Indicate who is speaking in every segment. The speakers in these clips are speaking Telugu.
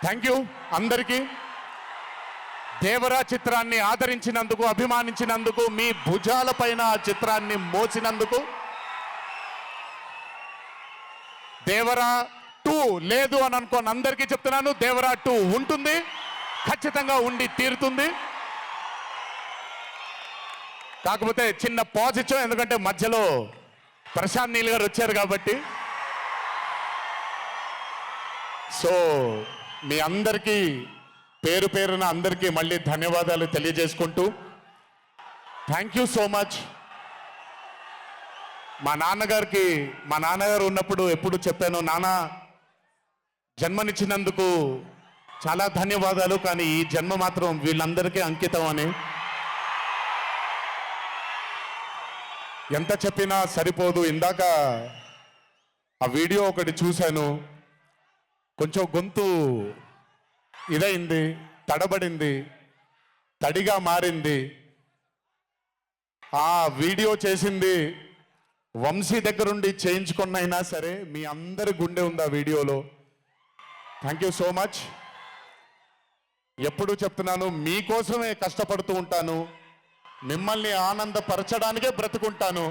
Speaker 1: థ్యాంక్ యూ అందరికీ. దేవరా చిత్రాన్ని ఆదరించినందుకు, అభిమానించినందుకు, మీ భుజాలపైన ఆ చిత్రాన్ని మోసినందుకు. దేవరా 2 లేదు అని అనుకోని అందరికీ చెప్తున్నాను, దేవరా 2 ఉంటుంది, ఖచ్చితంగా ఉండి తీరుతుంది. కాకపోతే చిన్న పాజ్ ఇచ్చాం, ఎందుకంటే మధ్యలో ప్రశాంత్ నీల్ గారు వచ్చారు కాబట్టి. సో మీ అందరికీ పేరు పేరున అందరికీ మళ్ళీ ధన్యవాదాలు తెలియజేసుకుంటూ, థ్యాంక్ యూ సో మచ్. మా నాన్నగారు ఉన్నప్పుడు ఎప్పుడు చెప్పాను, నాన్న జన్మనిచ్చినందుకు చాలా ధన్యవాదాలు, కానీ ఈ జన్మ మాత్రం వీళ్ళందరికీ అంకితం అని. ఎంత చెప్పినా సరిపోదు. ఇందాక ఆ వీడియో ఒకటి చూశాను, కొంచెం గొంతు ఇదైంది, తడబడింది, తడిగా మారింది. ఆ వీడియో చేసింది వంశీ దగ్గరుండి చేయించుకున్నైనా సరే మీ అందరి గుండె ఉంది ఆ వీడియోలో. Thank you so much. ఎప్పుడూ చెప్తున్నాను, మీకోసమే కష్టపడుతూ ఉంటాను, మిమ్మల్ని ఆనందపరచడానికే బ్రతుకుంటాను.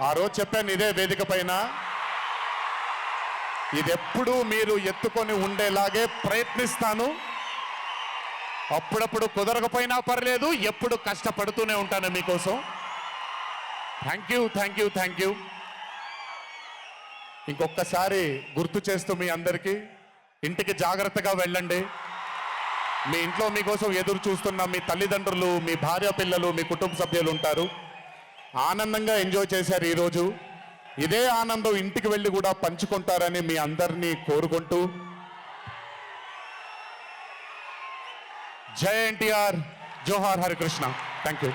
Speaker 1: ఆ రోజు చెప్పాను ఇదే వేదిక పైన, ఇది ఎప్పుడూ మీరు ఎత్తుకొని ఉండేలాగే ప్రయత్నిస్తాను. అప్పుడప్పుడు కుదరకపోయినా పర్లేదు, ఎప్పుడు కష్టపడుతూనే ఉంటాను మీకోసం. Thank you, thank you, thank you. ఇంకొకసారి గుర్తు చేస్తూ మీ అందరికీ, ఇంటికి జాగ్రత్తగా వెళ్ళండి. మీ ఇంట్లో మీకోసం ఎదురు చూస్తున్న మీ తల్లిదండ్రులు, మీ భార్య పిల్లలు, మీ కుటుంబ సభ్యులు ఉంటారు. ఆనందంగా ఎంజాయ్ చేశారు ఈరోజు. ఇదే ఆనందం ఇంటికి వెళ్ళి కూడా పంచుకుంటారని మీ అందరినీ కోరుకుంటూ, జై ఎన్టీఆర్, జోహార్ హరికృష్ణ. Thank you.